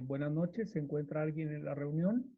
Buenas noches, ¿se encuentra alguien en la reunión?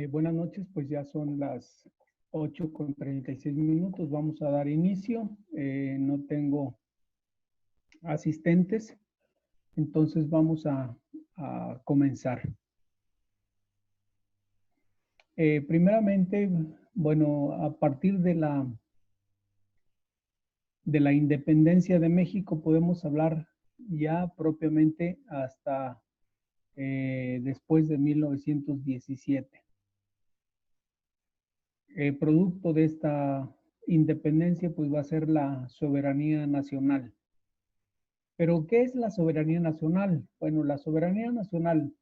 Buenas noches, pues ya son las 8:36. Vamos a dar inicio. No tengo asistentes, entonces vamos a comenzar. Primeramente, bueno, a partir de la independencia de México podemos hablar ya propiamente hasta después de 1917. Producto de esta independencia, pues va a ser la soberanía nacional. Pero, ¿qué es la soberanía nacional? Bueno, la soberanía nacional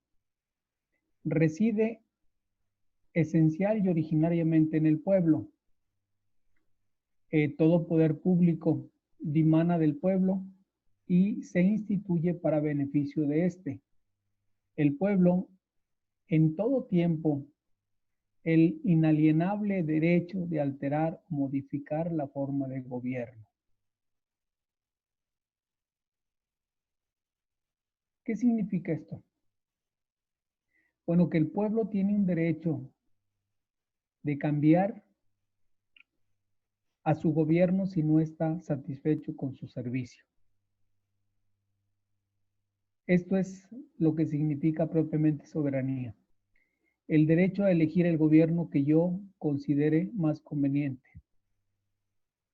reside esencial y originariamente en el pueblo. Todo poder público dimana del pueblo y se instituye para beneficio de éste. El pueblo, en todo tiempo, el inalienable derecho de alterar o modificar la forma de gobierno. ¿Qué significa esto? Bueno, que el pueblo tiene un derecho de cambiar a su gobierno si no está satisfecho con su servicio. Esto es lo que significa propiamente soberanía. El derecho a elegir el gobierno que yo considere más conveniente.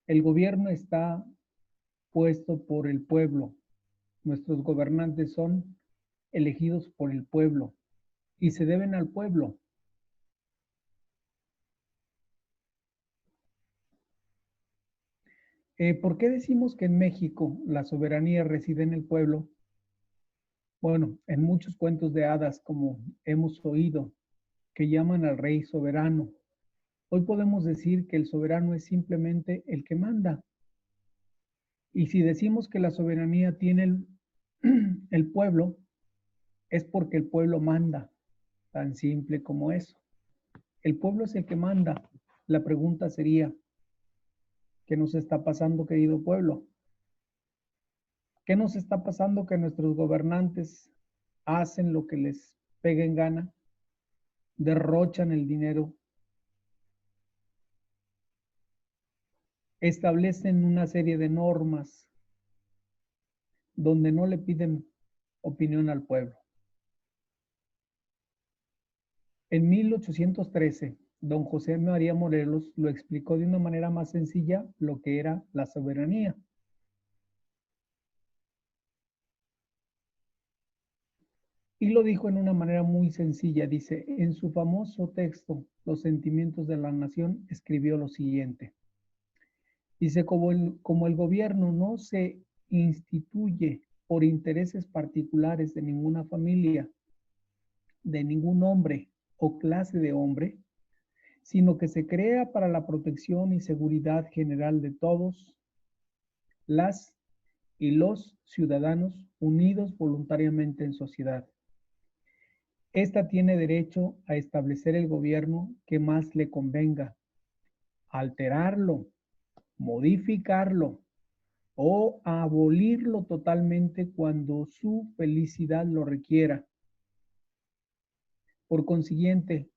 El gobierno está puesto por el pueblo. Nuestros gobernantes son elegidos por el pueblo y se deben al pueblo. ¿Por qué decimos que en México la soberanía reside en el pueblo? Bueno, en muchos cuentos de hadas, como hemos oído, que llaman al rey soberano. Hoy podemos decir que el soberano es simplemente el que manda. Y si decimos que la soberanía tiene el pueblo, es porque el pueblo manda, tan simple como eso. El pueblo es el que manda. La pregunta sería, ¿qué nos está pasando, querido pueblo? ¿Qué nos está pasando que nuestros gobernantes hacen lo que les pega en gana? Derrochan el dinero, establecen una serie de normas donde no le piden opinión al pueblo. En 1813, don José María Morelos lo explicó de una manera más sencilla lo que era la soberanía. Y lo dijo en una manera muy sencilla. Dice, en su famoso texto, Los sentimientos de la nación, escribió lo siguiente. Dice, como el gobierno no se instituye por intereses particulares de ninguna familia, de ningún hombre o clase de hombre, sino que se crea para la protección y seguridad general de todos las y los ciudadanos unidos voluntariamente en sociedad. Esta tiene derecho a establecer el gobierno que más le convenga, alterarlo, modificarlo o abolirlo totalmente cuando su felicidad lo requiera. Por consiguiente,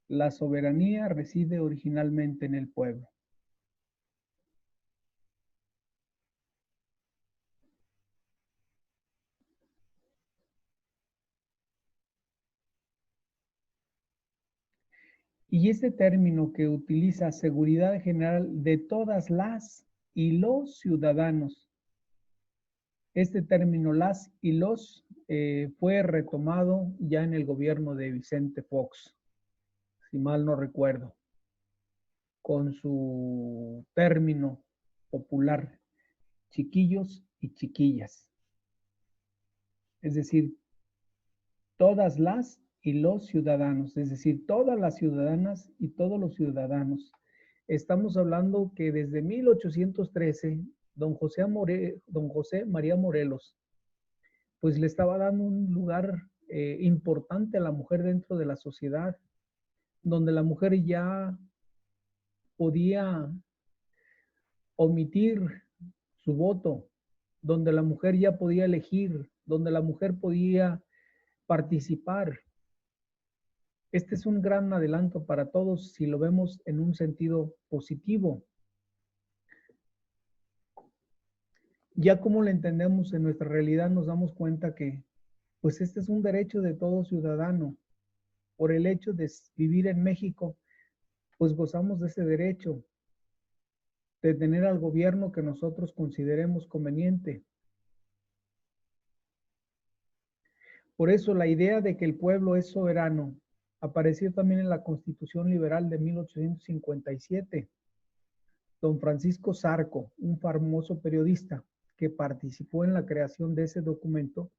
la soberanía reside originalmente en el pueblo. Y este término que utiliza seguridad general de todas las y los ciudadanos, este término las y los fue retomado ya en el gobierno de Vicente Fox, si mal no recuerdo, con su término popular, chiquillos y chiquillas. Es decir, todas las y los ciudadanos, es decir, todas las ciudadanas y todos los ciudadanos. Estamos hablando que desde 1813, don José María Morelos, pues le estaba dando un lugar importante a la mujer dentro de la sociedad, donde la mujer ya podía omitir su voto, donde la mujer ya podía elegir, donde la mujer podía participar. Este es un gran adelanto para todos si lo vemos en un sentido positivo. Ya como lo entendemos en nuestra realidad, nos damos cuenta que pues este es un derecho de todo ciudadano. Por el hecho de vivir en México, pues gozamos de ese derecho de tener al gobierno que nosotros consideremos conveniente. Por eso la idea de que el pueblo es soberano apareció también en la Constitución Liberal de 1857. Don Francisco Zarco, un famoso periodista que participó en la creación de ese documento,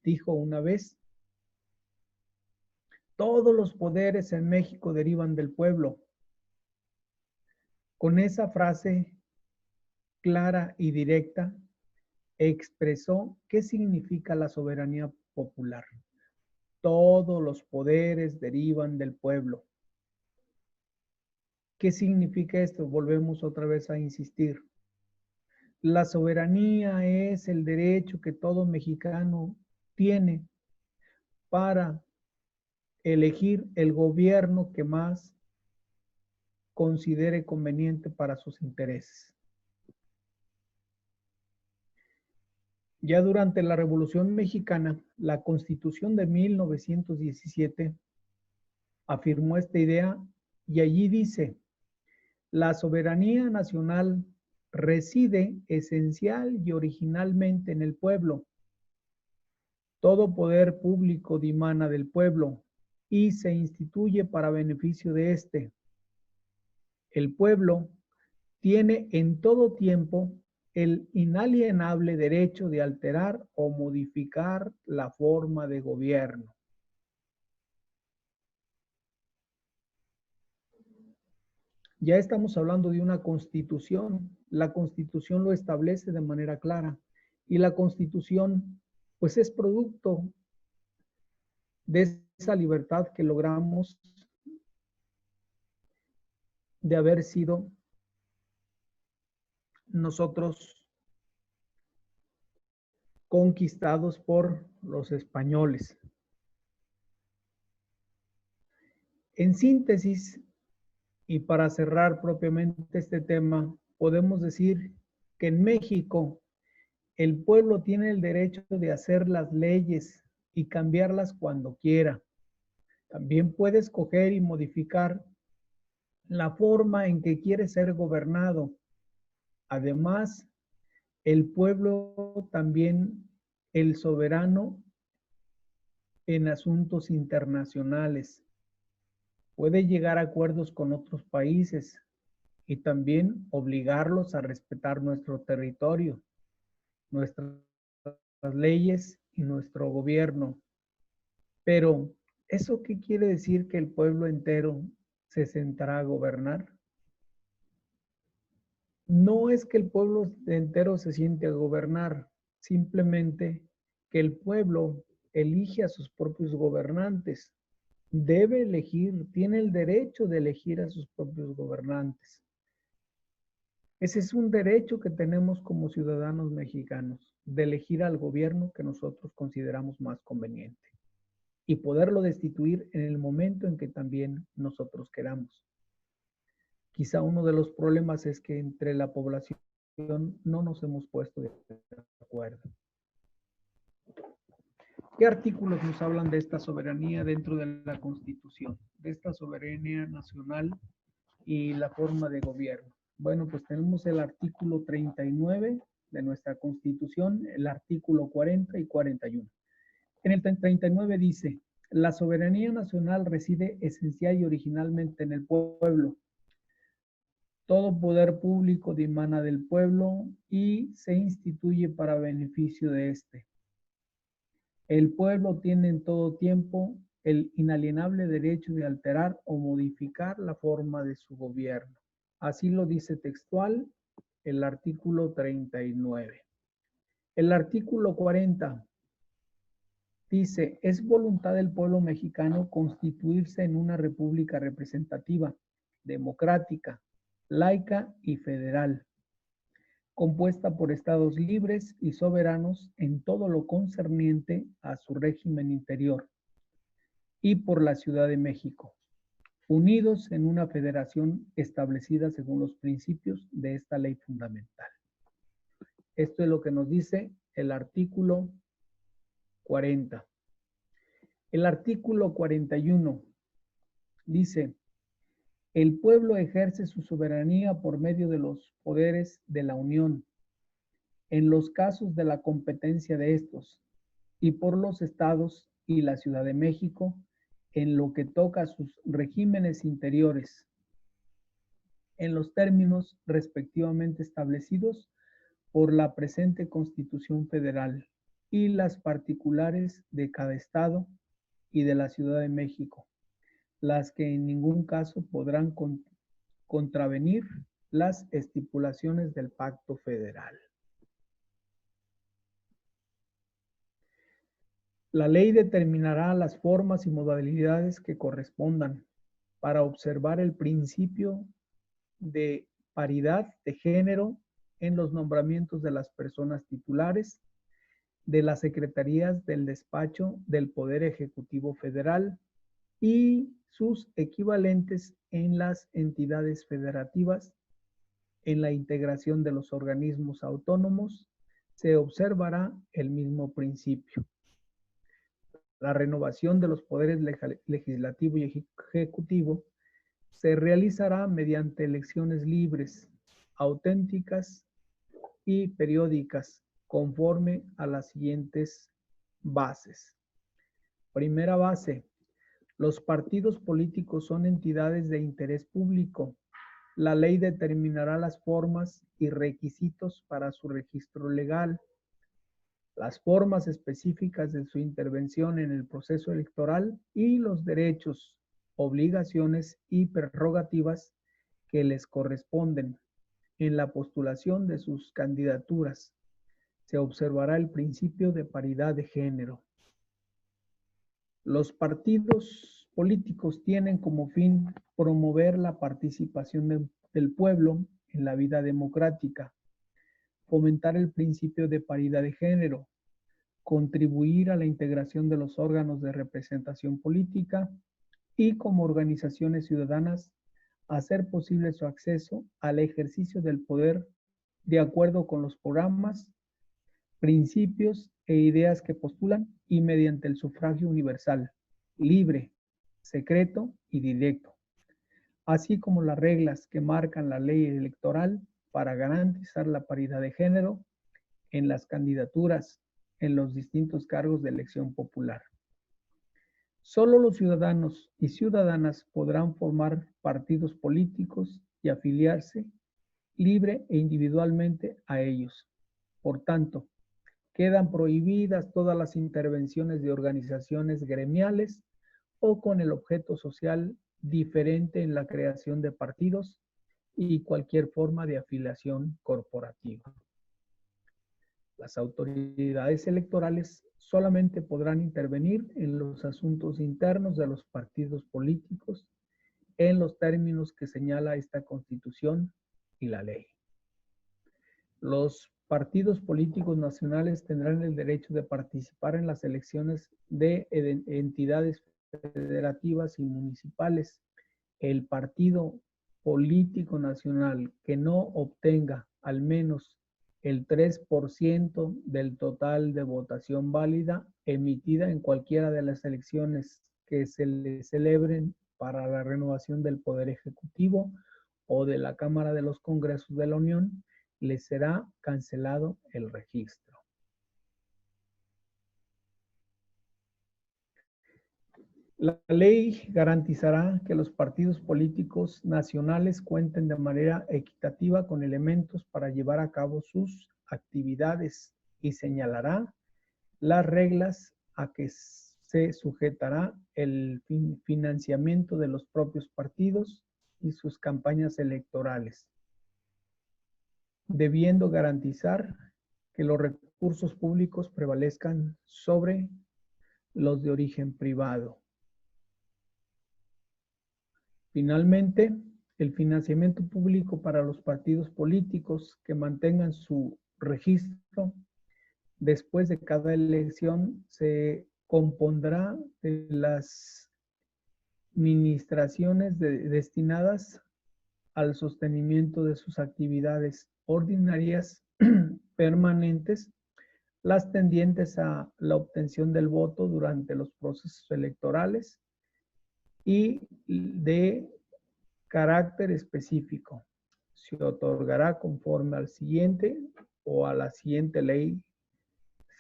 dijo una vez, todos los poderes en México derivan del pueblo. Con esa frase clara y directa, expresó qué significa la soberanía popular. Todos los poderes derivan del pueblo. ¿Qué significa esto? Volvemos otra vez a insistir. La soberanía es el derecho que todo mexicano tiene para elegir el gobierno que más considere conveniente para sus intereses. Ya durante la Revolución Mexicana, la Constitución de 1917 afirmó esta idea y allí dice, la soberanía nacional reside esencial y originalmente en el pueblo. Todo poder público dimana del pueblo y se instituye para beneficio de éste. El pueblo tiene en todo tiempo el inalienable derecho de alterar o modificar la forma de gobierno. Ya estamos hablando de una constitución. La constitución lo establece de manera clara. Y la constitución, pues es producto de esa libertad que logramos de haber sido nosotros conquistados por los españoles. En síntesis, y para cerrar propiamente este tema, podemos decir que en México el pueblo tiene el derecho de hacer las leyes y cambiarlas cuando quiera. También puede escoger y modificar la forma en que quiere ser gobernado. Además, el pueblo también, el soberano en asuntos internacionales, puede llegar a acuerdos con otros países y también obligarlos a respetar nuestro territorio, nuestras leyes y nuestro gobierno. Pero, ¿eso qué quiere decir que el pueblo entero se sentará a gobernar? No es que el pueblo entero se siente a gobernar, simplemente que el pueblo elige a sus propios gobernantes. Debe elegir, tiene el derecho de elegir a sus propios gobernantes. Ese es un derecho que tenemos como ciudadanos mexicanos, de elegir al gobierno que nosotros consideramos más conveniente y poderlo destituir en el momento en que también nosotros queramos. Quizá uno de los problemas es que entre la población no nos hemos puesto de acuerdo. ¿Qué artículos nos hablan de esta soberanía dentro de la Constitución? De esta soberanía nacional y la forma de gobierno. Bueno, pues tenemos el artículo 39 de nuestra Constitución, el artículo 40 y 41. En el 39 dice, la soberanía nacional reside esencial y originalmente en el pueblo. Todo poder público dimana del pueblo y se instituye para beneficio de éste. El pueblo tiene en todo tiempo el inalienable derecho de alterar o modificar la forma de su gobierno. Así lo dice textual el artículo 39. El artículo 40 dice, es voluntad del pueblo mexicano constituirse en una república representativa, democrática, laica y federal, compuesta por estados libres y soberanos en todo lo concerniente a su régimen interior, y por la Ciudad de México, unidos en una federación establecida según los principios de esta ley fundamental. Esto es lo que nos dice el artículo 40. El artículo 41 dice, el pueblo ejerce su soberanía por medio de los poderes de la Unión, en los casos de la competencia de estos, y por los estados y la Ciudad de México, en lo que toca a sus regímenes interiores, en los términos respectivamente establecidos por la presente Constitución Federal y las particulares de cada estado y de la Ciudad de México, las que en ningún caso podrán contravenir las estipulaciones del Pacto Federal. La ley determinará las formas y modalidades que correspondan para observar el principio de paridad de género en los nombramientos de las personas titulares de las secretarías del despacho del Poder Ejecutivo Federal y sus equivalentes en las entidades federativas. En la integración de los organismos autónomos se observará el mismo principio. La renovación de los poderes legislativo y ejecutivo se realizará mediante elecciones libres, auténticas y periódicas, conforme a las siguientes bases. Primera base, los partidos políticos son entidades de interés público La ley determinará las formas y requisitos para su registro legal, las formas específicas de su intervención en el proceso electoral y los derechos, obligaciones y prerrogativas que les corresponden en la postulación de sus candidaturas. Se observará el principio de paridad de género. Los partidos políticos tienen como fin promover la participación del pueblo en la vida democrática, fomentar el principio de paridad de género, contribuir a la integración de los órganos de representación política y como organizaciones ciudadanas hacer posible su acceso al ejercicio del poder de acuerdo con los programas, principios e ideas que postulan y mediante el sufragio universal, libre, secreto y directo, así como las reglas que marcan la ley electoral para garantizar la paridad de género en las candidaturas en los distintos cargos de elección popular. Solo los ciudadanos y ciudadanas podrán formar partidos políticos y afiliarse libre e individualmente a ellos. Por tanto, quedan prohibidas todas las intervenciones de organizaciones gremiales o con el objeto social diferente en la creación de partidos y cualquier forma de afiliación corporativa. Las autoridades electorales solamente podrán intervenir en los asuntos internos de los partidos políticos en los términos que señala esta Constitución y la ley. Los partidos políticos nacionales tendrán el derecho de participar en las elecciones de entidades federativas y municipales. El partido político nacional que no obtenga al menos el 3% del total de votación válida emitida en cualquiera de las elecciones que se le celebren para la renovación del Poder Ejecutivo o de la Cámara de los Congresos de la Unión, le será cancelado el registro. La ley garantizará que los partidos políticos nacionales cuenten de manera equitativa con elementos para llevar a cabo sus actividades y señalará las reglas a que se sujetará el financiamiento de los propios partidos y sus campañas electorales, debiendo garantizar que los recursos públicos prevalezcan sobre los de origen privado. Finalmente, el financiamiento público para los partidos políticos que mantengan su registro después de cada elección se compondrá de las administraciones destinadas al sostenimiento de sus actividades ordinarias permanentes, las tendientes a la obtención del voto durante los procesos electorales y de carácter específico. Se otorgará conforme al siguiente o a la siguiente ley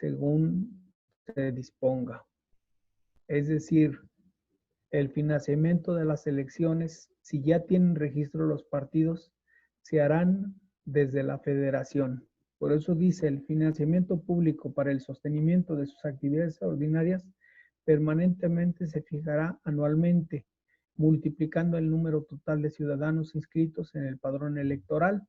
según se disponga. Es decir, el financiamiento de las elecciones, si ya tienen registro los partidos, se harán desde la federación. Por eso dice, el financiamiento público para el sostenimiento de sus actividades ordinarias permanentemente se fijará anualmente, multiplicando el número total de ciudadanos inscritos en el padrón electoral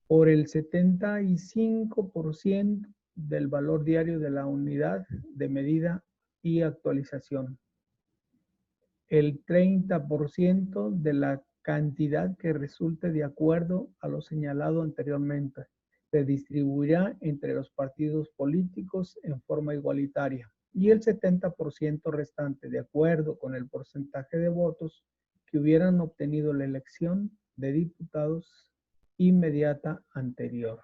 por el 75% del valor diario de la unidad de medida y actualización. El 30% de la cantidad que resulte de acuerdo a lo señalado anteriormente. Se distribuirá entre los partidos políticos en forma igualitaria y el 70% restante de acuerdo con el porcentaje de votos que hubieran obtenido la elección de diputados inmediata anterior.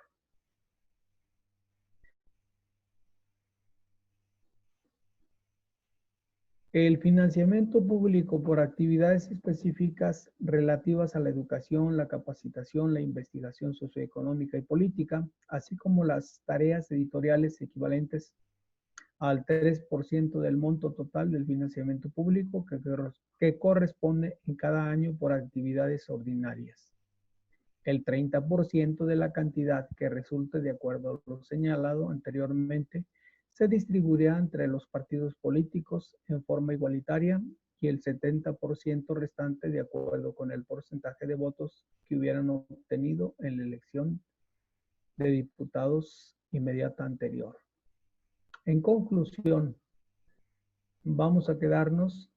El financiamiento público por actividades específicas relativas a la educación, la capacitación, la investigación socioeconómica y política, así como las tareas editoriales equivalentes al 3% del monto total del financiamiento público que corresponde en cada año por actividades ordinarias. El 30% de la cantidad que resulte de acuerdo a lo señalado anteriormente se distribuirá entre los partidos políticos en forma igualitaria y el 70% restante de acuerdo con el porcentaje de votos que hubieran obtenido en la elección de diputados inmediata anterior. En conclusión, vamos a quedarnos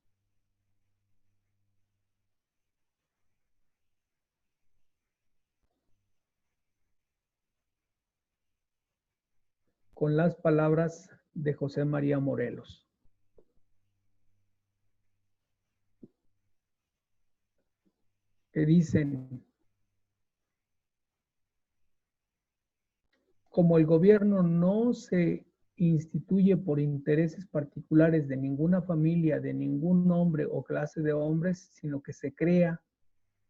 con las palabras de José María Morelos, que dicen: como el gobierno no se instituye por intereses particulares de ninguna familia, de ningún hombre o clase de hombres, sino que se crea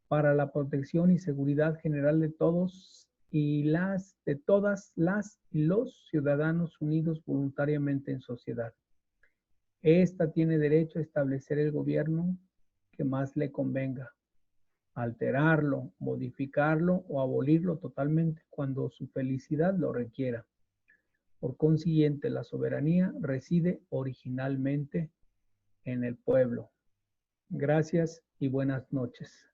para la protección y seguridad general de todos y de todas las y los ciudadanos unidos voluntariamente en sociedad. Esta tiene derecho a establecer el gobierno que más le convenga, alterarlo, modificarlo o abolirlo totalmente cuando su felicidad lo requiera. Por consiguiente, la soberanía reside originalmente en el pueblo. Gracias y buenas noches.